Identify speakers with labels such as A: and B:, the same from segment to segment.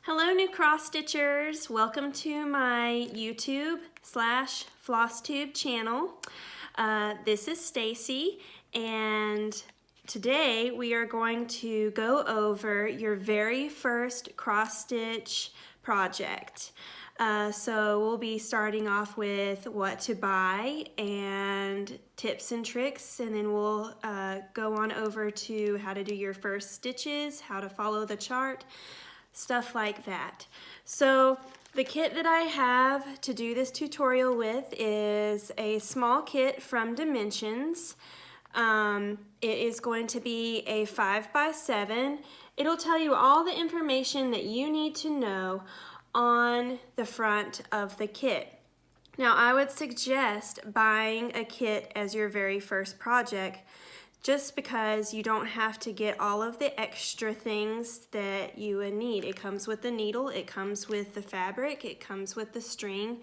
A: Hello new cross stitchers, welcome to my YouTube / FlossTube channel. This is Stacy and today we are going to go over your very first cross stitch project. So we'll be starting off with what to buy and tips and tricks, and then we'll go on over to how to do your first stitches, how to follow the chart, stuff like that. So the kit that I have to do this tutorial with is a small kit from Dimensions. It is going to be a 5x7. It'll tell you all the information that you need to know on the front of the kit. Now I would suggest buying a kit as your very first project, just because you don't have to get all of the extra things that you would need. It comes with the needle, it comes with the fabric, it comes with the string,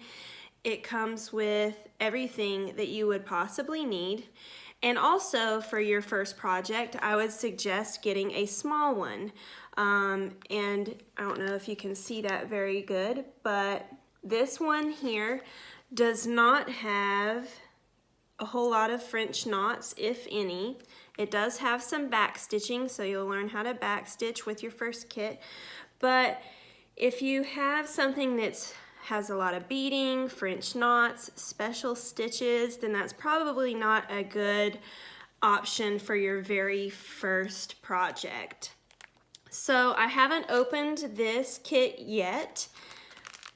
A: it comes with everything that you would possibly need. And also for your first project, I would suggest getting a small one. And I don't know if you can see that very good, but this one here does not have a whole lot of French knots, if any. It does have some back stitching, so you'll learn how to back stitch with your first kit. But if you have something that has a lot of beading, French knots, special stitches, then that's probably not a good option for your very first project. So I haven't opened this kit yet,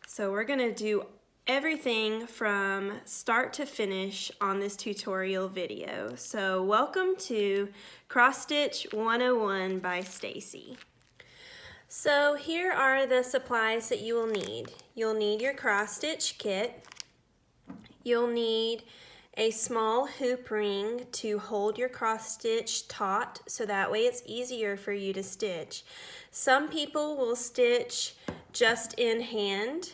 A: so we're gonna do everything from start to finish on this tutorial video. So welcome to Cross Stitch 101 by Stacy. So here are the supplies that you will need. You'll need your cross stitch kit. You'll need a small hoop ring to hold your cross stitch taut, so that way it's easier for you to stitch. Some people will stitch just in hand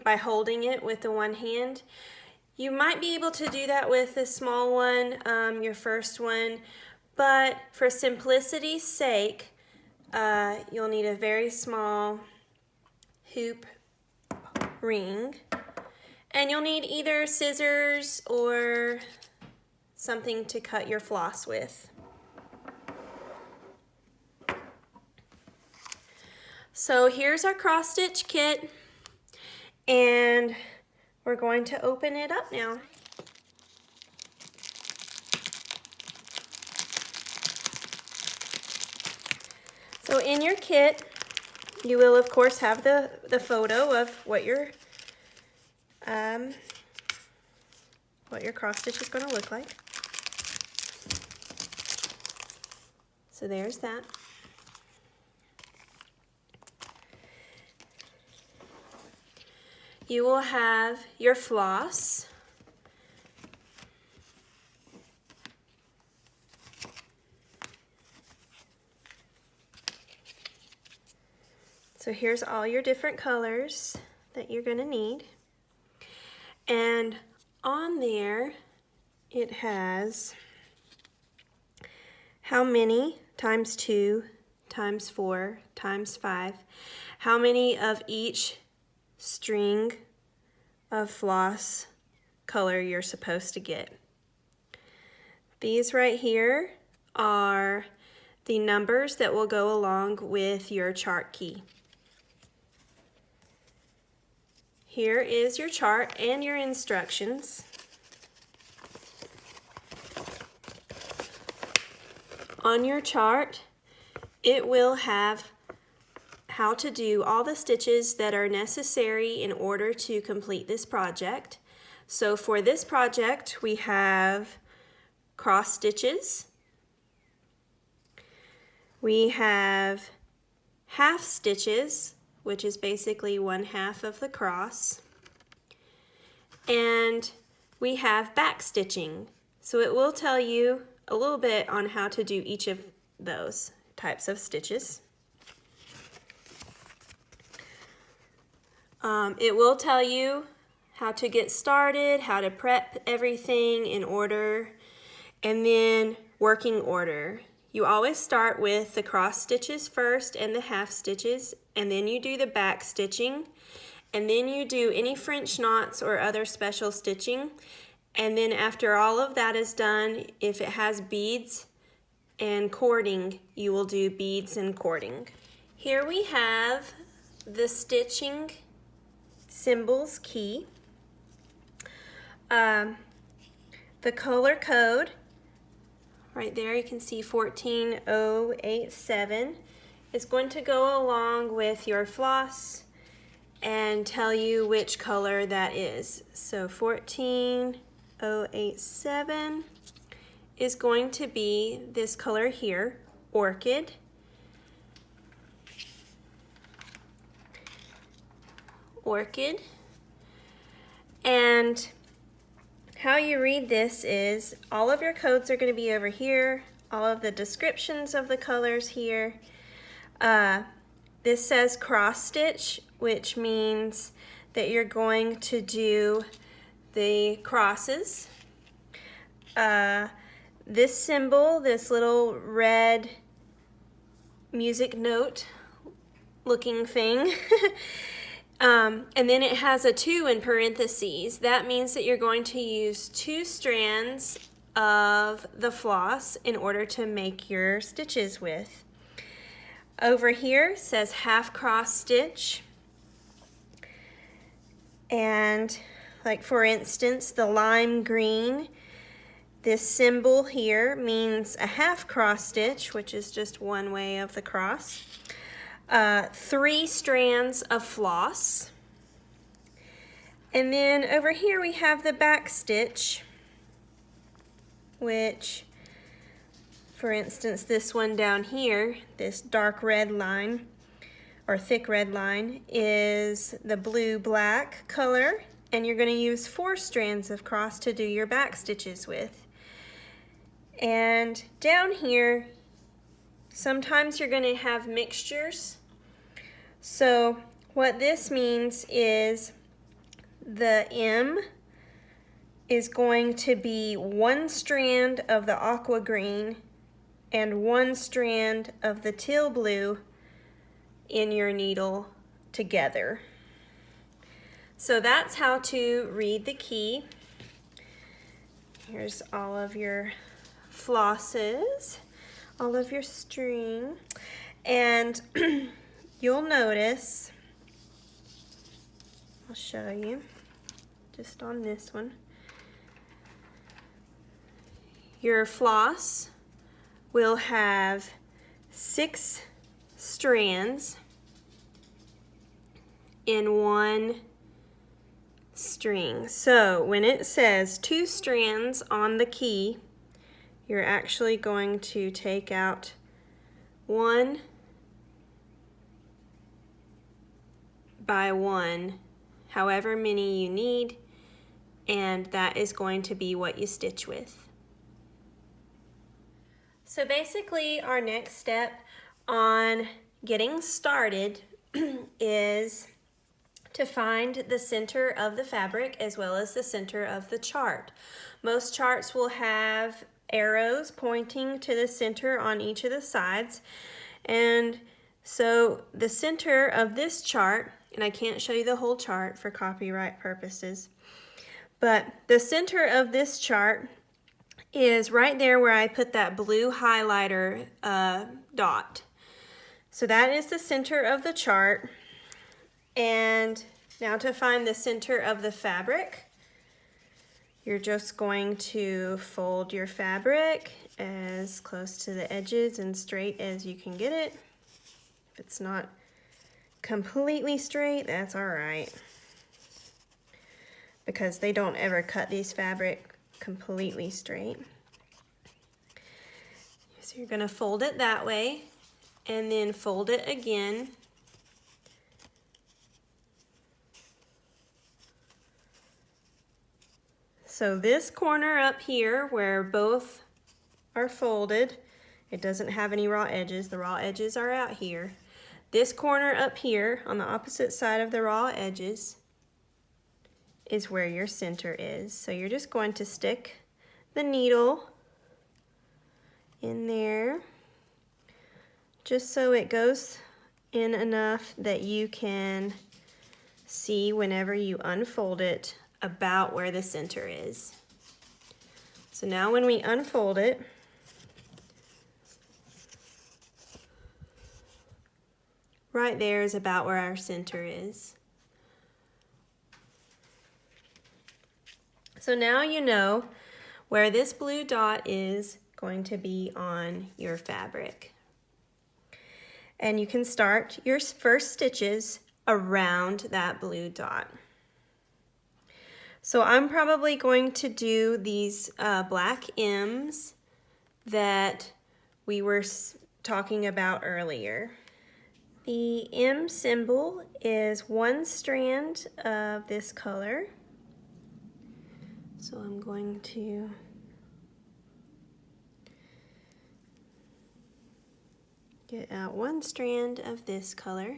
A: by holding it with the one hand. You might be able to do that with a small one, your first one, but for simplicity's sake, you'll need a very small hoop ring, and you'll need either scissors or something to cut your floss with. So here's our cross stitch kit, and we're going to open it up now. So in your kit, you will of course have the photo of what your cross stitch is going to look like. So there's that. You will have your floss. So here's all your different colors that you're going to need. And on there it has how many times 2 times 4 times 5, how many of each string of floss color you're supposed to get. These right here are the numbers that will go along with your chart key. Here is your chart and your instructions. On your chart, it will have how to do all the stitches that are necessary in order to complete this project. So for this project, we have cross stitches, we have half stitches, which is basically 1/2 of the cross, and we have back stitching. So it will tell you a little bit on how to do each of those types of stitches. It will tell you how to get started, how to prep everything in order, and then working order. you always start with the cross stitches first and the half stitches, and then you do the back stitching, and then you do any French knots or other special stitching, and then after all of that is done, if it has beads and cording, you will do beads and cording. Here we have the stitching symbols key. The color code, right there you can see 14087, is going to go along with your floss and tell you which color that is. So 14087 is going to be this color here, Orchid. Orchid. And how you read this is all of your codes are going to be over here, all of the descriptions of the colors here. This says cross stitch, which means that you're going to do the crosses. This symbol, this little red music note looking thing, and then it has a 2 in parentheses. That means that you're going to use 2 strands of the floss in order to make your stitches with. Over here says half cross stitch, and like for instance the lime green, this symbol here means a half cross stitch, which is just one way of the cross. 3 strands of floss, and then over here we have the back stitch, which for instance this one down here, this dark red line or thick red line, is the blue black color, and you're going to use 4 strands of cross to do your back stitches with. And down here sometimes you're going to have mixtures. So what this means is the M is going to be 1 strand of the aqua green and 1 strand of the teal blue in your needle together. So that's how to read the key. Here's all of your flosses, all of your string, and you'll notice, I'll show you just on this one, your floss will have 6 strands in 1 string. So when it says 2 strands on the key, you're actually going to take out 1 by 1, however many you need, and that is going to be what you stitch with. So basically our next step on getting started is to find the center of the fabric as well as the center of the chart. Most charts will have arrows pointing to the center on each of the sides, and so the center of this chart, and I can't show you the whole chart for copyright purposes, but the center of this chart is right there where I put that blue highlighter dot. So that is the center of the chart. And now to find the center of the fabric, you're just going to fold your fabric as close to the edges and straight as you can get it. If it's not completely straight, that's all right, because they don't ever cut these fabric completely straight. So you're going to fold it that way and then fold it again. So this corner up here where both are folded, it doesn't have any raw edges. The raw edges are out here. This corner up here on the opposite side of the raw edges is where your center is. So you're just going to stick the needle in there just so it goes in enough that you can see whenever you unfold it about where the center is. So now when we unfold it, right there is about where our center is. So now you know where this blue dot is going to be on your fabric. And you can start your first stitches around that blue dot. So I'm probably going to do these black M's that we were talking about earlier. The M symbol is one strand of this color. So I'm going to get out one strand of this color.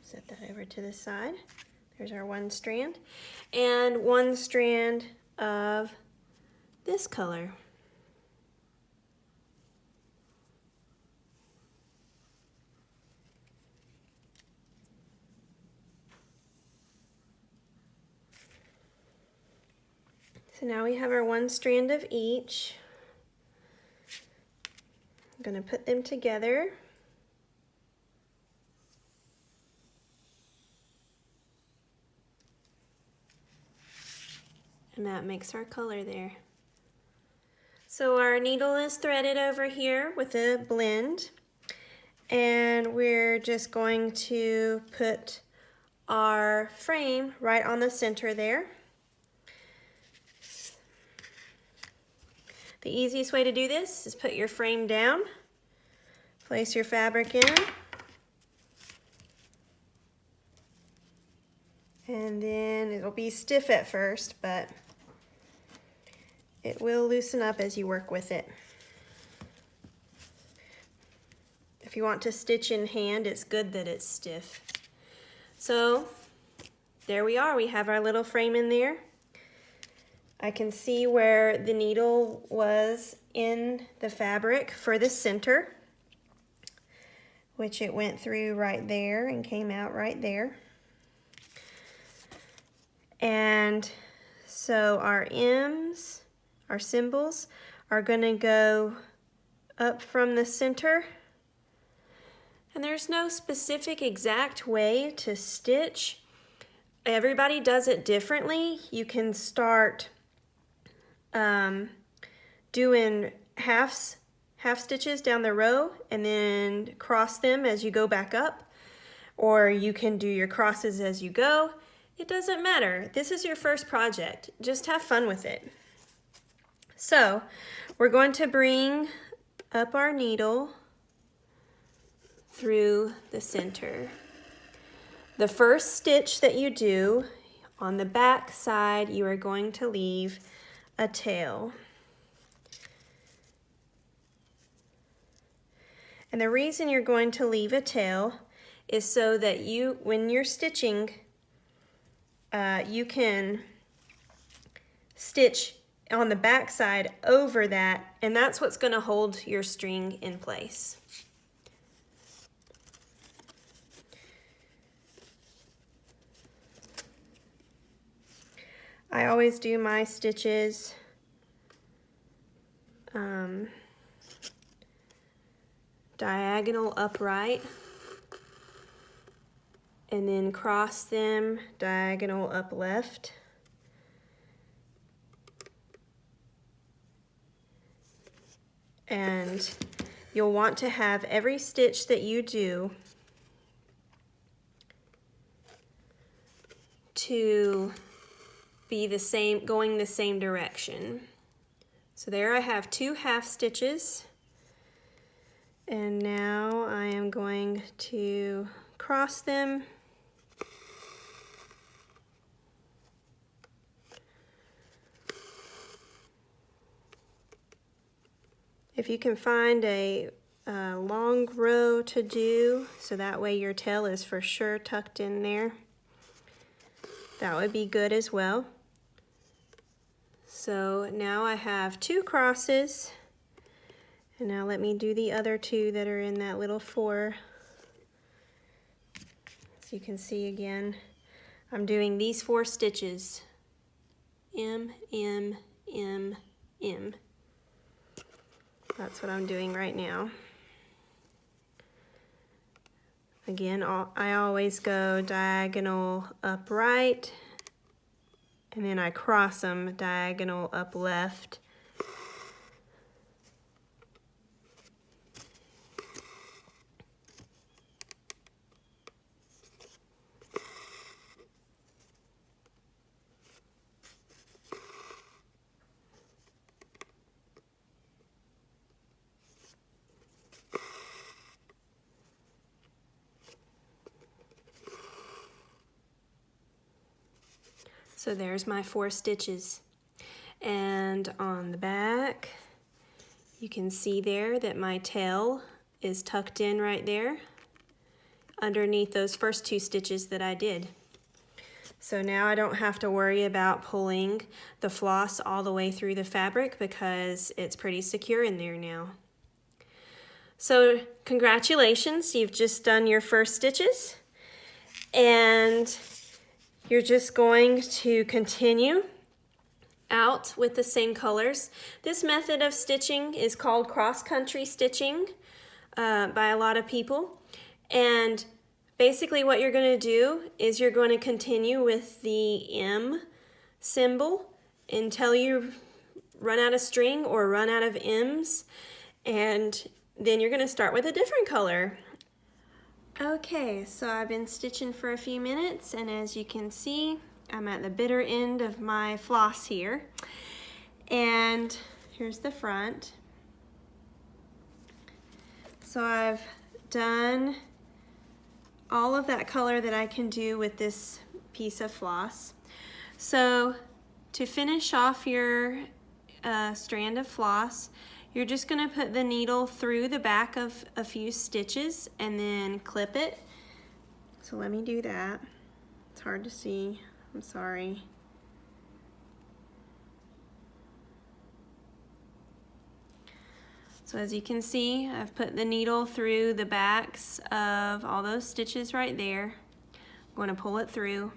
A: Set that over to the side. There's our one strand. And one strand of this color. So now we have our one strand of each. I'm going to put them together. And that makes our color there. So our needle is threaded over here with a blend. And we're just going to put our frame right on the center there. The easiest way to do this is put your frame down, place your fabric in, and then it'll be stiff at first, but it will loosen up as you work with it. If you want to stitch in hand, it's good that it's stiff. So there we are, we have our little frame in there. I can see where the needle was in the fabric for the center, which it went through right there and came out right there. And so our M's, our symbols, are going to go up from the center. And there's no specific exact way to stitch. Everybody does it differently. You can start doing half stitches down the row and then cross them as you go back up, or you can do your crosses as you go. It doesn't matter. This is your first project. Just have fun with it. So we're going to bring up our needle through the center. The first stitch that you do on the back side, you are going to leave a tail. And the reason you're going to leave a tail is so that you, when you're stitching, you can stitch on the back side over that, and that's what's going to hold your string in place. I always do my stitches diagonal upright, and then cross them diagonal up left. And you'll want to have every stitch that you do to be the same, going the same direction. So there I have 2 half stitches, and now I am going to cross them if you can find a long row to do, so that way your tail is for sure tucked in there, that would be good as well. So now I have 2 crosses, and now let me do the other 2 that are in that little 4. As you can see again, I'm doing these 4 stitches. M, M, M, M. That's what I'm doing right now. Again, I always go diagonal up right, and then I cross them diagonal up left. So there's my 4 stitches. And on the back, you can see there that my tail is tucked in right there underneath those first 2 stitches that I did. So now I don't have to worry about pulling the floss all the way through the fabric because it's pretty secure in there now. So congratulations, you've just done your first stitches, and you're just going to continue out with the same colors. This method of stitching is called cross-country stitching by a lot of people. And basically what you're going to do is you're going to continue with the M symbol until you run out of string or run out of M's, and then you're going to start with a different color. Okay, so I've been stitching for a few minutes, and as you can see, I'm at the bitter end of my floss here. And here's the front. So I've done all of that color that I can do with this piece of floss. So to finish off your strand of floss, you're just going to put the needle through the back of a few stitches and then clip it. So let me do that. It's hard to see. I'm sorry. So as you can see, I've put the needle through the backs of all those stitches right there. I'm going to pull it through.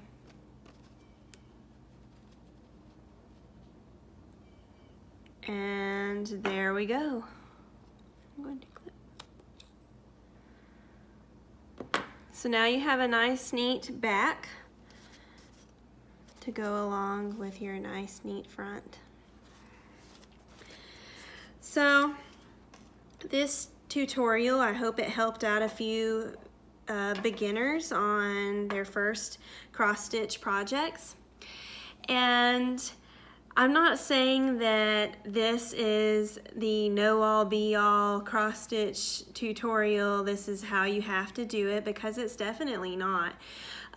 A: And there we go. I'm going to clip. So now you have a nice, neat back to go along with your nice, neat front. So this tutorial, I hope it helped out a few beginners on their first cross-stitch projects. And I'm not saying that this is the know-all be-all cross-stitch tutorial, this is how you have to do it, because it's definitely not.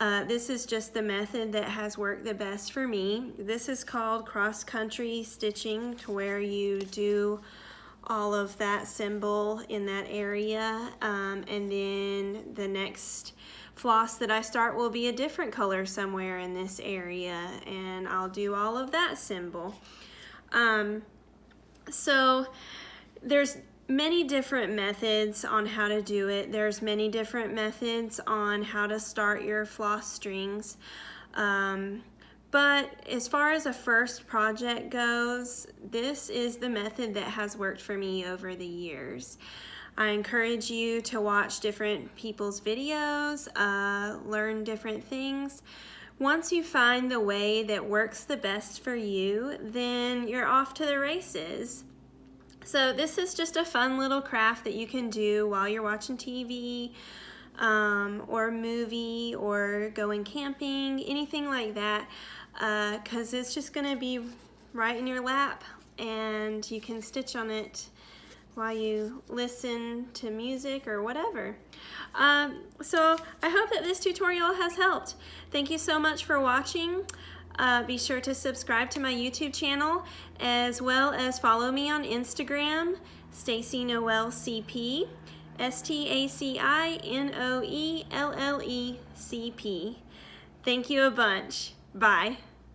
A: This is just the method that has worked the best for me. This is called cross-country stitching, to where you do all of that symbol in that area, and then the next floss that I start will be a different color somewhere in this area, and I'll do all of that symbol. So there's many different methods on how to do it. There's many different methods on how to start your floss strings. But as far as a first project goes, this is the method that has worked for me over the years. I encourage you to watch different people's videos, learn different things. Once you find the way that works the best for you, then you're off to the races. So this is just a fun little craft that you can do while you're watching TV, or a movie, or going camping, anything like that, because it's just going to be right in your lap, and you can stitch on it while you listen to music or whatever. So I hope that this tutorial has helped. Thank you so much for watching. Be sure to subscribe to my YouTube channel, as well as follow me on Instagram, Stacy Noelle CP, STACINOELLECP. Thank you a bunch. Bye.